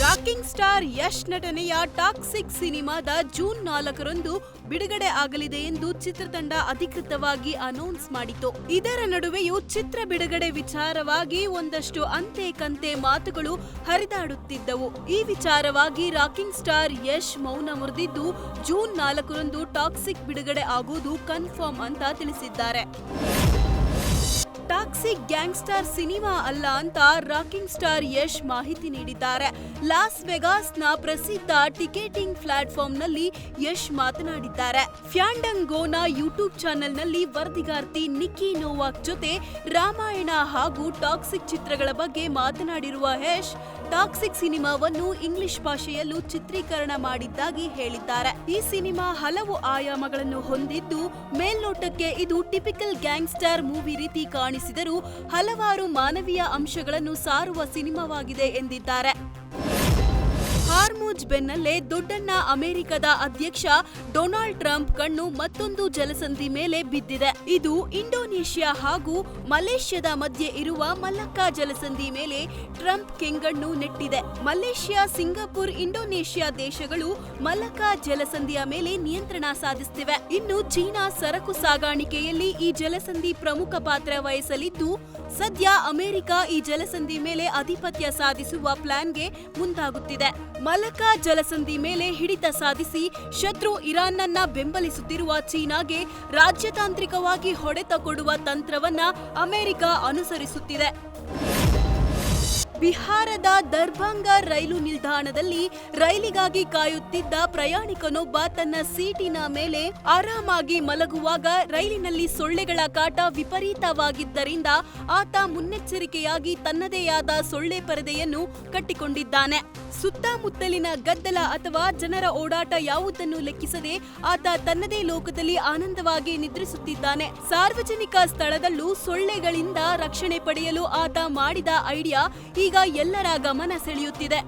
Rocking star Yash ನಟನೆಯ toxic ಸಿನಿಮಾದ June 4ರಂದು ಬಿಡುಗಡೆ ಆಗಲಿದೆ ಎಂದು ಚಿತ್ರತಂಡ ಅಧಿಕೃತವಾಗಿ ಅನೌನ್ಸ್ ಮಾಡಿತು. ಇದರ ನಡುವೆಯೂ ಚಿತ್ರ ಬಿಡುಗಡೆ ವಿಚಾರವಾಗಿ ಒಂದಷ್ಟು ಅಂತೆ ಕಂತೆ ಮಾತುಗಳು ಹರಿದಾಡುತ್ತಿದ್ದವು. ಈ ವಿಚಾರವಾಗಿ ರಾಕಿಂಗ್ ಸ್ಟಾರ್ ಯಶ್ ಮೌನ ಮುರಿದಿದ್ದು, ಜೂನ್ 4ರಂದು ಟಾಕ್ಸಿಕ್ ಬಿಡುಗಡೆ ಆಗುವುದು ಕನ್ಫರ್ಮ್ ಅಂತ ತಿಳಿಸಿದ್ದಾರೆ. ಟಾಕ್ಸಿಕ್ ಗ್ಯಾಂಗ್ಸ್ಟರ್ ಸಿನಿಮಾ ಅಲ್ಲ ಅಂತ ರಾಕಿಂಗ್ ಸ್ಟಾರ್ ಯಶ್ ಮಾಹಿತಿ ನೀಡಿದ್ದಾರೆ. ಲಾಸ್ ವೆಗಾಸ್ನ ಪ್ರಸಿದ್ಧ ಟಿಕೆಟಿಂಗ್ ಪ್ಲಾಟ್ಫಾರ್ಮ್ನಲ್ಲಿ ಯಶ್ ಮಾತನಾಡಿದ್ದಾರೆ. ಫ್ಯಾಂಡಂಗೋನ ಯೂಟ್ಯೂಬ್ ಚಾನೆಲ್ನಲ್ಲಿ ವರದಿಗಾರ್ತಿ ನಿಕ್ಕಿ ನೋವಾಕ್ ಜೊತೆ ರಾಮಾಯಣ ಹಾಗೂ ಟಾಕ್ಸಿಕ್ ಚಿತ್ರಗಳ ಬಗ್ಗೆ ಮಾತನಾಡಿರುವ ಯಶ್, ಟಾಕ್ಸಿಕ್ ಸಿನಿಮಾವನ್ನು ಇಂಗ್ಲಿಷ್ ಭಾಷೆಯಲ್ಲೂ ಚಿತ್ರೀಕರಣ ಮಾಡಿದ್ದಾಗಿ ಹೇಳಿದ್ದಾರೆ. ಈ ಸಿನಿಮಾ ಹಲವು ಆಯಾಮಗಳನ್ನು ಹೊಂದಿದ್ದು, ಮೇಲ್ನೋಟಕ್ಕೆ ಇದು ಟಿಪಿಕಲ್ ಗ್ಯಾಂಗ್ಸ್ಟರ್ ಮೂವಿ ರೀತಿ ಕಾಣಿಸಿದರೂ ಹಲವಾರು ಮಾನವೀಯ ಅಂಶಗಳನ್ನು ಸಾರುವ ಸಿನಿಮಾವಾಗಿದೆ ಎಂದಿದ್ದಾರೆ. ಹಾರ್ಮುಜ್ ಬೆನ್ನಲ್ಲೇ ದೊಡ್ಡಣ್ಣ ಅಮೆರಿಕದ ಅಧ್ಯಕ್ಷ ಡೊನಾಲ್ಡ್ ಟ್ರಂಪ್ ಕಣ್ಣು ಮತ್ತೊಂದು ಜಲಸಂಧಿ ಮೇಲೆ ಬಿದ್ದಿದೆ. ಇದು ಇಂಡೋನೇಷ್ಯಾ ಹಾಗೂ ಮಲೇಷ್ಯಾದ ಮಧ್ಯೆ ಇರುವ ಮಲಕ್ಕಾ ಜಲಸಂಧಿ ಮೇಲೆ ಟ್ರಂಪ್ ಕೆಂಗಣ್ಣು ನೆಟ್ಟಿದೆ. ಮಲೇಷ್ಯಾ, ಸಿಂಗಾಪುರ್, ಇಂಡೋನೇಷ್ಯಾ ದೇಶಗಳು ಮಲಕ್ಕಾ ಜಲಸಂಧಿಯ ಮೇಲೆ ನಿಯಂತ್ರಣ ಸಾಧಿಸುತ್ತಿವೆ. ಇನ್ನು ಚೀನಾ ಸರಕು ಸಾಗಾಣಿಕೆಯಲ್ಲಿ ಈ ಜಲಸಂಧಿ ಪ್ರಮುಖ ಪಾತ್ರ ವಹಿಸಲಿದ್ದು, ಸದ್ಯ ಅಮೆರಿಕ ಈ ಜಲಸಂಧಿ ಮೇಲೆ ಆಧಿಪತ್ಯ ಸಾಧಿಸುವ ಪ್ಲಾನ್ಗೆ ಮುಂದಾಗುತ್ತಿದೆ. ಮಲಕ್ಕಾ ಜಲಸಂಧಿ ಮೇಲೆ ಹಿಡಿತ ಸಾಧಿಸಿ ಶತ್ರು ಇರಾನ್ನನ್ನ ಬೆಂಬಲಿಸುತ್ತಿರುವ ಚೀನಾಗೆ ರಾಜ್ಯತಾಂತ್ರಿಕವಾಗಿ ಹೊಡೆತ ಕೊಡುವ ತಂತ್ರವನ್ನ ಅಮೆರಿಕ ಅನುಸರಿಸುತ್ತಿದೆ. ಬಿಹಾರದ ದರ್ಭಂಗ ರೈಲು ನಿಲ್ದಾಣದಲ್ಲಿ ರೈಲಿಗಾಗಿ ಕಾಯುತ್ತಿದ್ದ ಪ್ರಯಾಣಿಕನೊಬ್ಬ ತನ್ನ ಸೀಟಿನ ಮೇಲೆ ಆರಾಮಾಗಿ ಮಲಗುವಾಗ ರೈಲಿನಲ್ಲಿ ಸೊಳ್ಳೆಗಳ ಕಾಟ ವಿಪರೀತವಾಗಿದ್ದರಿಂದ ಆತ ಮುನ್ನೆಚ್ಚರಿಕೆಯಾಗಿ ತನ್ನದೇ ಆದ ಸೊಳ್ಳೆ ಪರದೆಯನ್ನು ಕಟ್ಟಿಕೊಂಡಿದ್ದಾನೆ. ಸುತ್ತಮುತ್ತಲಿನ ಗದ್ದಲ ಅಥವಾ ಜನರ ಓಡಾಟ ಯಾವುದನ್ನು ಲೆಕ್ಕಿಸದೆ ಆತ ತನ್ನದೇ ಲೋಕದಲ್ಲಿ ಆನಂದವಾಗಿ ನಿದ್ರಿಸುತ್ತಿದ್ದಾನೆ. ಸಾರ್ವಜನಿಕ ಸ್ಥಳದಲ್ಲೂ ಸೊಳ್ಳೆಗಳಿಂದ ರಕ್ಷಣೆ ಪಡೆಯಲು ಆತ ಮಾಡಿದ ಐಡಿಯಾ ಈಗ ಎಲ್ಲರ ಗಮನ ಸೆಳೆಯುತ್ತಿದೆ.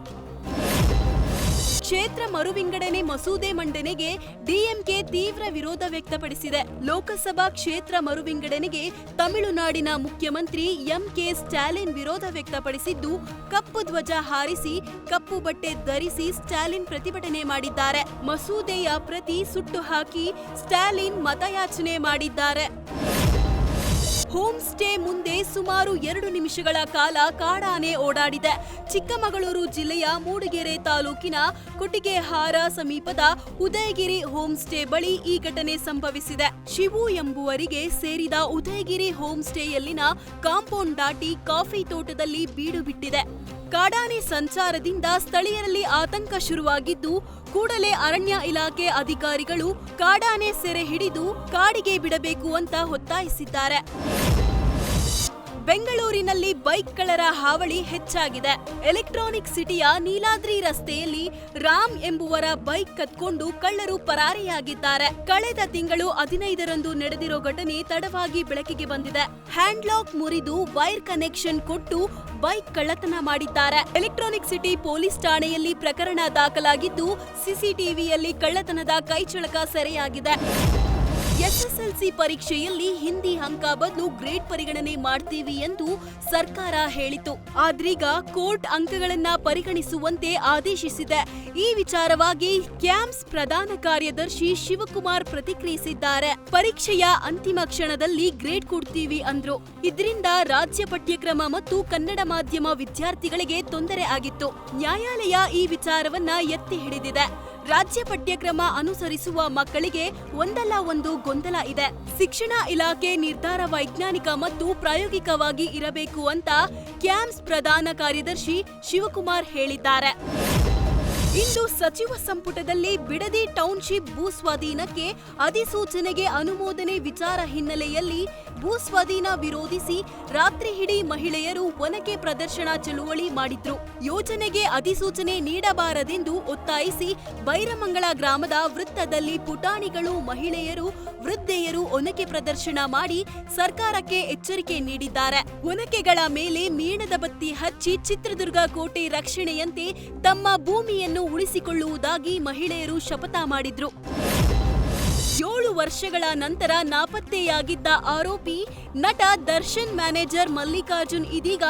ಕ್ಷೇತ್ರ ಮರುವಿಂಗಡಣೆ ಮಸೂದೆ ಮಂಡನೆಗೆ ಡಿಎಂಕೆ ತೀವ್ರ ವಿರೋಧ ವ್ಯಕ್ತಪಡಿಸಿದೆ. ಲೋಕಸಭಾ ಕ್ಷೇತ್ರ ಮರುವಿಂಗಡಣೆಗೆ ತಮಿಳುನಾಡಿನ ಮುಖ್ಯಮಂತ್ರಿ ಎಂಕೆ ಸ್ಟಾಲಿನ್ ವಿರೋಧ ವ್ಯಕ್ತಪಡಿಸಿದ್ದು, ಕಪ್ಪು ಧ್ವಜ ಹಾರಿಸಿ ಕಪ್ಪು ಬಟ್ಟೆ ಧರಿಸಿ ಸ್ಟಾಲಿನ್ ಪ್ರತಿಭಟನೆ ಮಾಡಿದ್ದಾರೆ. ಮಸೂದೆಯ ಪ್ರತಿ ಸುಟ್ಟು ಹಾಕಿ ಸ್ಟಾಲಿನ್ ಮತಯಾಚನೆ ಮಾಡಿದ್ದಾರೆ. ಹೋಮ್ ಸ್ಟೇ ಮುಂದೆ ಸುಮಾರು 2 ನಿಮಿಷಗಳ ಕಾಲ ಕಾಡಾನೆ ಓಡಾಡಿದೆ. ಚಿಕ್ಕಮಗಳೂರು ಜಿಲ್ಲೆಯ ಮೂಡಿಗೆರೆ ತಾಲೂಕಿನ ಕೊಟ್ಟಿಗೆಹಾರ ಸಮೀಪದ ಉದಯಗಿರಿ ಹೋಮ್ ಸ್ಟೇ ಬಳಿ ಈ ಘಟನೆ ಸಂಭವಿಸಿದೆ. ಶಿವು ಎಂಬುವರಿಗೆ ಸೇರಿದ ಉದಯಗಿರಿ ಹೋಮ್ ಸ್ಟೇಯಲ್ಲಿನ ಕಾಂಪೌಂಡ್ ದಾಟಿ ಕಾಫಿ ತೋಟದಲ್ಲಿ ಬೀಡು ಬಿಟ್ಟಿದೆ. ಕಾಡಾನೆ ಸಂಚಾರದಿಂದ ಸ್ಥಳೀಯರಲ್ಲಿ ಆತಂಕ ಶುರುವಾಗಿದ್ದು, ಕೂಡಲೇ ಅರಣ್ಯ ಇಲಾಖೆ ಅಧಿಕಾರಿಗಳು ಕಾಡಾನೆ ಸೆರೆ ಹಿಡಿದು ಕಾಡಿಗೆ ಬಿಡಬೇಕು ಅಂತ ಒತ್ತಾಯಿಸಿದ್ದಾರೆ. ಬೆಂಗಳೂರಿನಲ್ಲಿ ಬೈಕ್ ಕಳ್ಳರ ಹಾವಳಿ ಹೆಚ್ಚಾಗಿದೆ. ಎಲೆಕ್ಟ್ರಾನಿಕ್ ಸಿಟಿಯ ನೀಲಾದ್ರಿ ರಸ್ತೆಯಲ್ಲಿ ರಾಮ್ ಎಂಬುವರ ಬೈಕ್ ಕದ್ಕೊಂಡು ಕಳ್ಳರು ಪರಾರಿಯಾಗಿದ್ದಾರೆ. ಕಳೆದ ತಿಂಗಳು 15ರಂದು ನಡೆದಿರೋ ಘಟನೆ ತಡವಾಗಿ ಬೆಳಕಿಗೆ ಬಂದಿದೆ. ಹ್ಯಾಂಡ್ಲಾಕ್ ಮುರಿದು ವೈರ್ ಕನೆಕ್ಷನ್ ಕೊಟ್ಟು ಬೈಕ್ ಕಳ್ಳತನ ಮಾಡಿದ್ದಾರೆ. ಎಲೆಕ್ಟ್ರಾನಿಕ್ ಸಿಟಿ ಪೊಲೀಸ್ ಠಾಣೆಯಲ್ಲಿ ಪ್ರಕರಣ ದಾಖಲಾಗಿದ್ದು, ಸಿಸಿಟಿವಿಯಲ್ಲಿ ಕಳ್ಳತನದ ಕೈಚಳಕ ಸೆರೆಯಾಗಿದೆ. ಎಸ್ಎಸ್ಎಲ್ಸಿ ಪರೀಕ್ಷೆಯಲ್ಲಿ ಹಿಂದಿ ಅಂಕ ಬದಲು ಗ್ರೇಡ್ ಪರಿಗಣನೆ ಮಾಡ್ತೀವಿ ಎಂದು ಸರ್ಕಾರ ಹೇಳಿತು. ಆದ್ರೀಗ ಕೋರ್ಟ್ ಅಂಕಗಳನ್ನ ಪರಿಗಣಿಸುವಂತೆ ಆದೇಶಿಸಿದೆ. ಈ ವಿಚಾರವಾಗಿ ಕ್ಯಾಂಪ್ಸ್ ಪ್ರಧಾನ ಕಾರ್ಯದರ್ಶಿ ಶಿವಕುಮಾರ್ ಪ್ರತಿಕ್ರಿಯಿಸಿದ್ದಾರೆ. ಪರೀಕ್ಷೆಯ ಅಂತಿಮ ಕ್ಷಣದಲ್ಲಿ ಗ್ರೇಡ್ ಕೊಡ್ತೀವಿ ಅಂದ್ರು. ಇದರಿಂದ ರಾಜ್ಯ ಪಠ್ಯಕ್ರಮ ಮತ್ತು ಕನ್ನಡ ಮಾಧ್ಯಮ ವಿದ್ಯಾರ್ಥಿಗಳಿಗೆ ತೊಂದರೆ ಆಗಿತ್ತು. ನ್ಯಾಯಾಲಯ ಈ ವಿಚಾರವನ್ನ ಎತ್ತಿ ಹಿಡಿದಿದೆ. ರಾಜ್ಯ ಪಠ್ಯಕ್ರಮ ಅನುಸರಿಸುವ ಮಕ್ಕಳಿಗೆ ಒಂದಲ್ಲ ಒಂದು ಗೊಂದಲ ಇದೆ. ಶಿಕ್ಷಣ ಇಲಾಖೆ ನಿರ್ಧಾರ ವೈಜ್ಞಾನಿಕ ಮತ್ತು ಪ್ರಾಯೋಗಿಕವಾಗಿ ಇರಬೇಕು ಅಂತ ಕ್ಯಾಂಪ್ಸ್ ಪ್ರಧಾನ ಕಾರ್ಯದರ್ಶಿ ಶಿವಕುಮಾರ್ ಹೇಳಿದ್ದಾರೆ. ಇಂದು ಸಚಿವ ಸಂಪುಟದಲ್ಲಿ ಬಿಡದಿ ಟೌನ್ಶಿಪ್ ಭೂಸ್ವಾಧೀನಕ್ಕೆ ಅಧಿಸೂಚನೆಗೆ ಅನುಮೋದನೆ ವಿಚಾರ ಹಿನ್ನೆಲೆಯಲ್ಲಿ ಭೂಸ್ವಾಧೀನ ವಿರೋಧಿಸಿ ರಾತ್ರಿಯಿಡೀ ಮಹಿಳೆಯರು ಒನಕೆ ಪ್ರದರ್ಶನ ಚಳುವಳಿ ಮಾಡಿದ್ರು. ಯೋಜನೆಗೆ ಅಧಿಸೂಚನೆ ನೀಡಬಾರದೆಂದು ಒತ್ತಾಯಿಸಿ ಬೈರಮಂಗಲ ಗ್ರಾಮದ ವೃತ್ತದಲ್ಲಿ ಪುಟಾಣಿಗಳು, ಮಹಿಳೆಯರು, ವೃದ್ಧೆಯರು ಒನಕೆ ಪ್ರದರ್ಶನ ಮಾಡಿ ಸರ್ಕಾರಕ್ಕೆ ಎಚ್ಚರಿಕೆ ನೀಡಿದ್ದಾರೆ. ಒನಕೆಗಳ ಮೇಲೆ ಮೇಣದ ಬತ್ತಿ ಹಚ್ಚಿ ಚಿತ್ರದುರ್ಗ ಕೋಟೆ ರಕ್ಷಣೆಯಂತೆ ತಮ್ಮ ಭೂಮಿಯನ್ನು ಉಳಿಸಿಕೊಳ್ಳುವುದಾಗಿ ಮಹಿಳೆಯರು ಶಪಥ ಮಾಡಿದ್ರು. 7 ವರ್ಷಗಳ ನಂತರ ನಾಪತ್ತೆಯಾಗಿದ್ದ ಆರೋಪಿ ನಟ ದರ್ಶನ್ ಮ್ಯಾನೇಜರ್ ಮಲ್ಲಿಕಾರ್ಜುನ್ ಇದೀಗ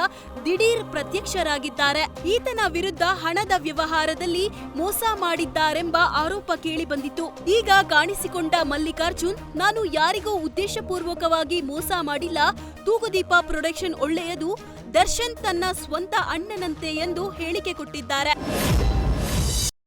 ದಿಢೀರ್ ಪ್ರತ್ಯಕ್ಷರಾಗಿದ್ದಾರೆ. ಈತನ ವಿರುದ್ಧ ಹಣದ ವ್ಯವಹಾರದಲ್ಲಿ ಮೋಸ ಮಾಡಿದ್ದಾರೆಂಬ ಆರೋಪ ಕೇಳಿಬಂದಿತ್ತು. ಈಗ ಕಾಣಿಸಿಕೊಂಡ ಮಲ್ಲಿಕಾರ್ಜುನ್, ನಾನು ಯಾರಿಗೂ ಉದ್ದೇಶಪೂರ್ವಕವಾಗಿ ಮೋಸ ಮಾಡಿಲ್ಲ, ತೂಗುದೀಪ ಪ್ರೊಡಕ್ಷನ್ ಒಳ್ಳೆಯದು, ದರ್ಶನ್ ತನ್ನ ಸ್ವಂತ ಅಣ್ಣನಂತೆ ಎಂದು ಹೇಳಿಕೆ ಕೊಟ್ಟಿದ್ದಾರೆ.